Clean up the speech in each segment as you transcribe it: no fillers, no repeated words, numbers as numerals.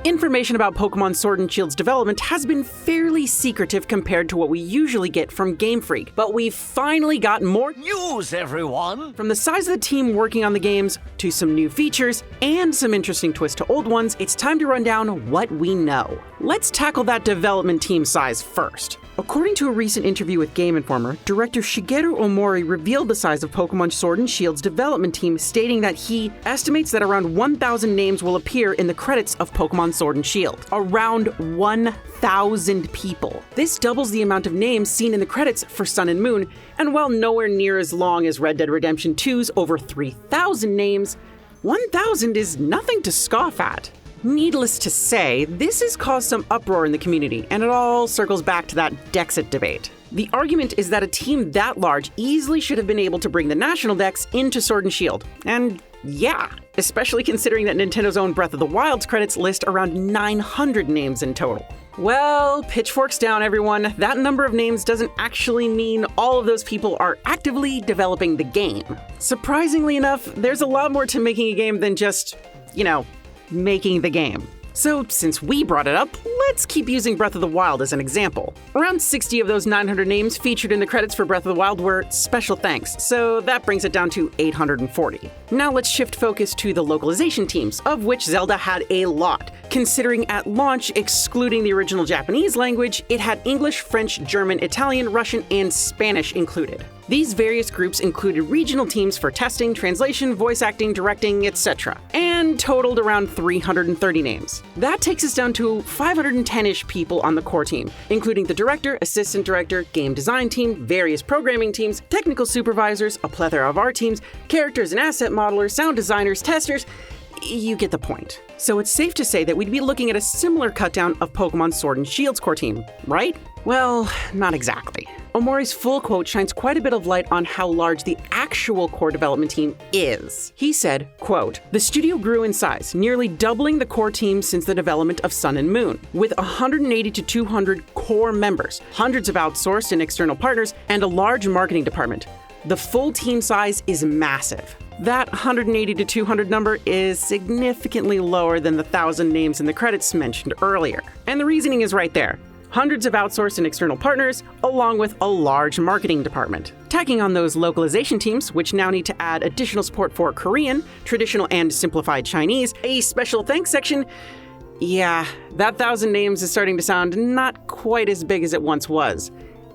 Information about Pokemon Sword and Shield's development has been fairly secretive compared to what we usually get from Game Freak, but we've finally got more news, everyone! From the size of the team working on the games, to some new features, and some interesting twists to old ones, it's time to run down what we know. Let's tackle that development team size first. According to a recent interview with Game Informer, director Shigeru Omori revealed the size of Pokemon Sword and Shield's development team, stating that he estimates that around 1,000 names will appear in the credits of Pokemon Sword and Shield. Around 1,000 people. This doubles the amount of names seen in the credits for Sun and Moon, and while nowhere near as long as Red Dead Redemption 2's over 3,000 names, 1,000 is nothing to scoff at. Needless to say, this has caused some uproar in the community, and it all circles back to that Dexit debate. The argument is that a team that large easily should have been able to bring the National Dex into Sword and Shield. And yeah, especially considering that Nintendo's own Breath of the Wild's credits list around 900 names in total. Well, pitchforks down, everyone. That number of names doesn't actually mean all of those people are actively developing the game. Surprisingly enough, there's a lot more to making a game than just, making the game. So since we brought it up, let's keep using Breath of the Wild as an example. Around 60 of those 900 names featured in the credits for Breath of the Wild were special thanks, so that brings it down to 840. Now let's shift focus to the localization teams, of which Zelda had a lot. Considering at launch, excluding the original Japanese language, it had English, French, German, Italian, Russian, and Spanish included. These various groups included regional teams for testing, translation, voice acting, directing, etc., and totaled around 330 names. That takes us down to 510-ish people on the core team, including the director, assistant director, game design team, various programming teams, technical supervisors, a plethora of art teams, characters and asset modelers, sound designers, testers. You get the point. So it's safe to say that we'd be looking at a similar cutdown of Pokemon Sword and Shield's core team, right? Well, not exactly. Omori's full quote shines quite a bit of light on how large the actual core development team is. He said, quote, "The studio grew in size, nearly doubling the core team since the development of Sun and Moon, with 180 to 200 core members, hundreds of outsourced and external partners, and a large marketing department. The full team size is massive." That 180 to 200 number is significantly lower than the 1,000 names in the credits mentioned earlier. And the reasoning is right there. Hundreds of outsourced and external partners, along with a large marketing department. Tacking on those localization teams, which now need to add additional support for Korean, traditional and simplified Chinese, a special thanks section, yeah, that 1,000 names is starting to sound not quite as big as it once was.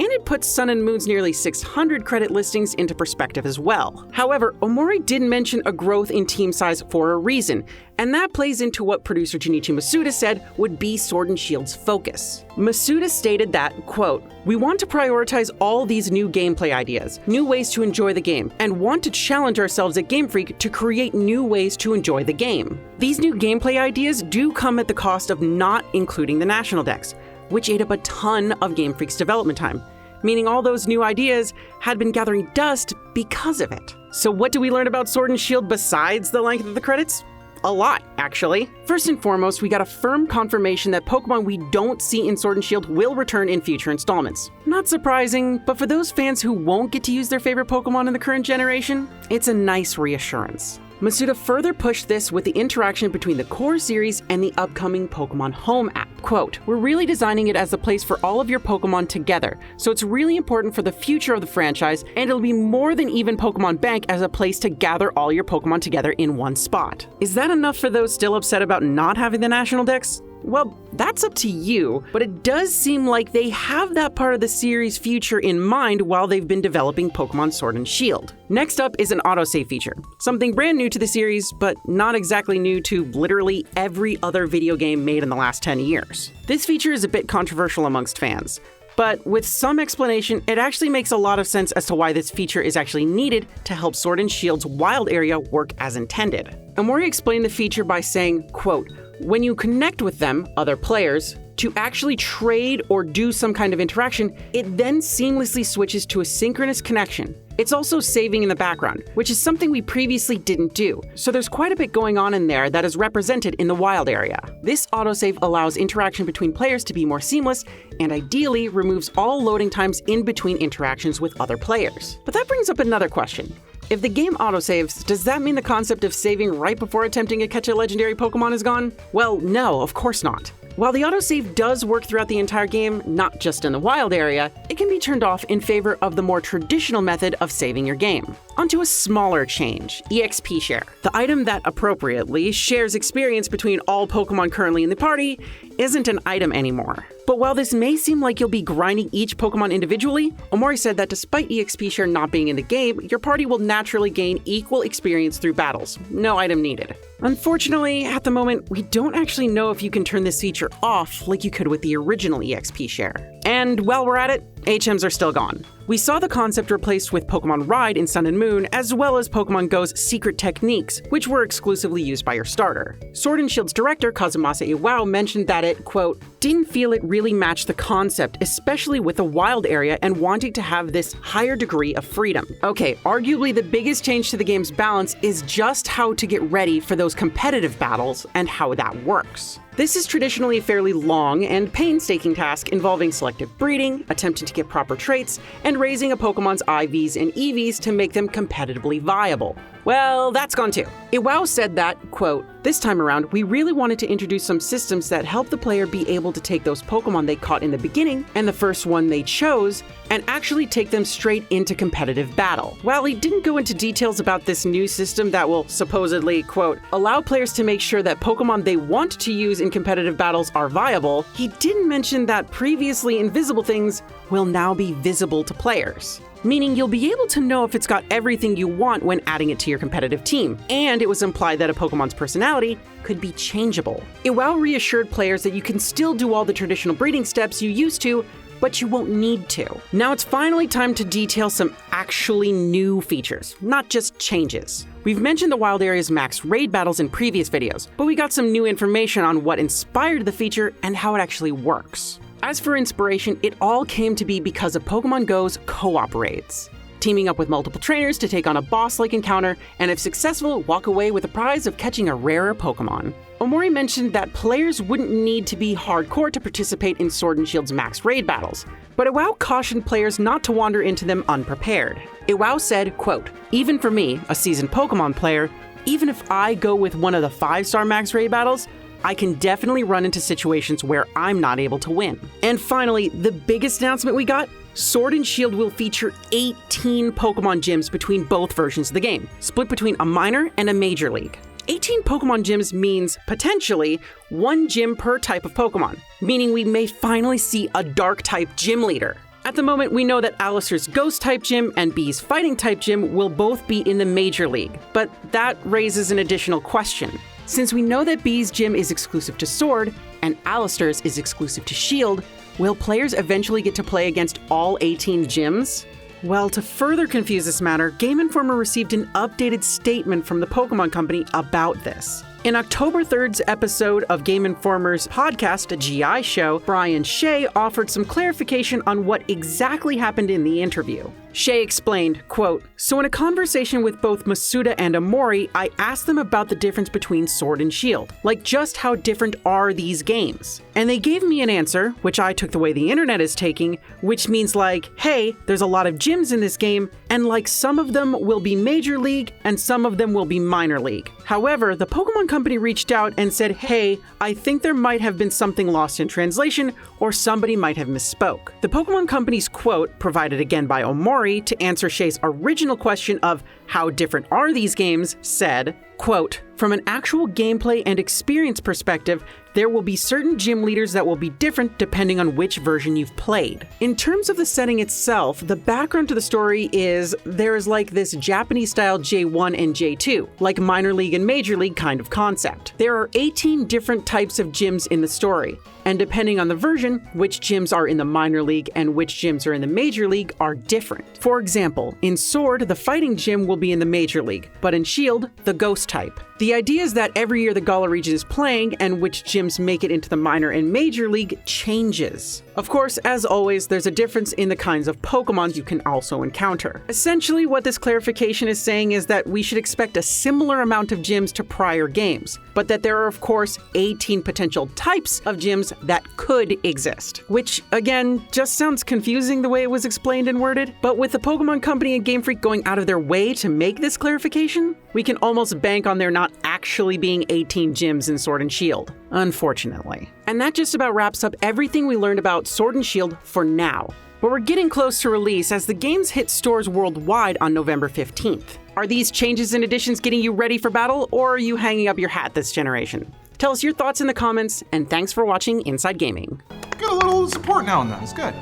And it puts Sun and Moon's nearly 600 credit listings into perspective as well. However, Omori did mention a growth in team size for a reason, and that plays into what producer Junichi Masuda said would be Sword and Shield's focus. Masuda stated that, quote, "We want to prioritize all these new gameplay ideas, new ways to enjoy the game, and want to challenge ourselves at Game Freak to create new ways to enjoy the game. These new gameplay ideas do come at the cost of not including the National Dex, which ate up a ton of Game Freak's development time, meaning all those new ideas had been gathering dust because of it." So what do we learn about Sword and Shield besides the length of the credits? A lot, actually. First and foremost, we got a firm confirmation that Pokemon we don't see in Sword and Shield will return in future installments. Not surprising, but for those fans who won't get to use their favorite Pokemon in the current generation, it's a nice reassurance. Masuda further pushed this with the interaction between the core series and the upcoming Pokemon Home app. Quote, "We're really designing it as a place for all of your Pokemon together, so it's really important for the future of the franchise, and it'll be more than even Pokemon Bank as a place to gather all your Pokemon together in one spot." Is that enough for those still upset about not having the National Dex? Well, that's up to you, but it does seem like they have that part of the series' future in mind while they've been developing Pokemon Sword and Shield. Next up is an autosave feature, something brand new to the series, but not exactly new to literally every other video game made in the last 10 years. This feature is a bit controversial amongst fans, but with some explanation, it actually makes a lot of sense as to why this feature is actually needed to help Sword and Shield's wild area work as intended. Omori explained the feature by saying, quote, "When you connect with them, other players, to actually trade or do some kind of interaction, it then seamlessly switches to a synchronous connection. It's also saving in the background, which is something we previously didn't do. So there's quite a bit going on in there that is represented in the wild area. This autosave allows interaction between players to be more seamless and ideally removes all loading times in between interactions with other players." But that brings up another question. If the game autosaves, does that mean the concept of saving right before attempting to catch a legendary Pokemon is gone? Well, no, of course not. While the autosave does work throughout the entire game, not just in the wild area, it can be turned off in favor of the more traditional method of saving your game. Onto a smaller change, Exp Share. The item that appropriately shares experience between all Pokemon currently in the party isn't an item anymore. But while this may seem like you'll be grinding each Pokemon individually, Omori said that despite Exp Share not being in the game, your party will naturally gain equal experience through battles. No item needed. Unfortunately, at the moment, we don't actually know if you can turn this feature off like you could with the original Exp Share. And while we're at it, HMs are still gone. We saw the concept replaced with Pokemon Ride in Sun and Moon, as well as Pokemon Go's secret techniques, which were exclusively used by your starter. Sword and Shield's director, Kazumasa Iwao, mentioned that it, quote, didn't feel it really matched the concept, especially with the wild area and wanting to have this higher degree of freedom. Okay, arguably the biggest change to the game's balance is just how to get ready for those competitive battles and how that works. This is traditionally a fairly long and painstaking task involving selective breeding, attempting to get proper traits, and raising a Pokemon's IVs and EVs to make them competitively viable. Well, that's gone too. Iwao said that, quote, this time around, we really wanted to introduce some systems that help the player be able to take those Pokemon they caught in the beginning and the first one they chose and actually take them straight into competitive battle. While he didn't go into details about this new system that will supposedly, quote, allow players to make sure that Pokemon they want to use in competitive battles are viable, he didn't mention that previously invisible things will now be visible to players. Meaning you'll be able to know if it's got everything you want when adding it to your competitive team, and it was implied that a Pokemon's personality could be changeable. Iwao reassured players that you can still do all the traditional breeding steps you used to, but you won't need to. Now it's finally time to detail some actually new features, not just changes. We've mentioned the wild area's max raid battles in previous videos, but we got some new information on what inspired the feature and how it actually works. As for inspiration, it all came to be because of Pokemon Go's co-op raids. Teaming up with multiple trainers to take on a boss-like encounter, and if successful, walk away with the prize of catching a rarer Pokemon. Omori mentioned that players wouldn't need to be hardcore to participate in Sword and Shield's max raid battles, but Iwao cautioned players not to wander into them unprepared. Iwao said, quote, even for me, a seasoned Pokemon player, even if I go with one of the 5-star max raid battles, I can definitely run into situations where I'm not able to win. And finally, the biggest announcement we got, Sword and Shield will feature 18 Pokemon gyms between both versions of the game, split between a minor and a major league. 18 Pokemon gyms means, potentially, one gym per type of Pokemon, meaning we may finally see a Dark-type gym leader. At the moment, we know that Alistair's Ghost-type gym and Bee's Fighting-type gym will both be in the major league, but that raises an additional question. Since we know that Bee's gym is exclusive to Sword, and Alistair's is exclusive to Shield, will players eventually get to play against all 18 gyms? Well, to further confuse this matter, Game Informer received an updated statement from the Pokemon Company about this. In October 3rd's episode of Game Informer's podcast, A GI Show, Brian Shea offered some clarification on what exactly happened in the interview. Shea explained, quote, so in a conversation with both Masuda and Omori, I asked them about the difference between Sword and Shield, like just how different are these games? And they gave me an answer, which I took the way the internet is taking, which means like, hey, there's a lot of gyms in this game, and like some of them will be Major League and some of them will be Minor League. However, the Pokemon Company reached out and said, hey, I think there might have been something lost in translation or somebody might have misspoke. The Pokemon Company's quote, provided again by Omori to answer Shea's original question of how different are these games, said, quote, from an actual gameplay and experience perspective, there will be certain gym leaders that will be different depending on which version you've played. In terms of the setting itself, the background to the story is there is like this Japanese-style J1 and J2, like minor league and major league kind of concept. There are 18 different types of gyms in the story, and depending on the version, which gyms are in the minor league and which gyms are in the major league are different. For example, in Sword, the fighting gym will be in the major league, but in Shield, the ghost type. The idea is that every year the Galar region is playing, and which gyms make it into the minor and major league changes. Of course, as always, there's a difference in the kinds of Pokemon you can also encounter. Essentially, what this clarification is saying is that we should expect a similar amount of gyms to prior games, but that there are of course 18 potential types of gyms that could exist. Which, again, just sounds confusing the way it was explained and worded, but with the Pokemon Company and Game Freak going out of their way to make this clarification, we can almost bank on there not actually being 18 gyms in Sword and Shield, unfortunately. And that just about wraps up everything we learned about Sword and Shield for now. But we're getting close to release as the games hit stores worldwide on November 15th. Are these changes and additions getting you ready for battle, or are you hanging up your hat this generation? Tell us your thoughts in the comments, and thanks for watching Inside Gaming. Get a little support now and then, it's good.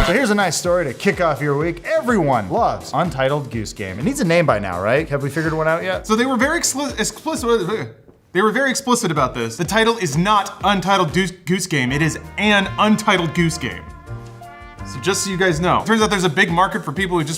So here's a nice story to kick off your week. Everyone loves Untitled Goose Game. It needs a name by now, right? Have we figured one out yet? So they were very explicit. They were very explicit about this. The title is not Untitled Goose Game, it is an Untitled Goose Game. So just so you guys know. Turns out there's a big market for people who just want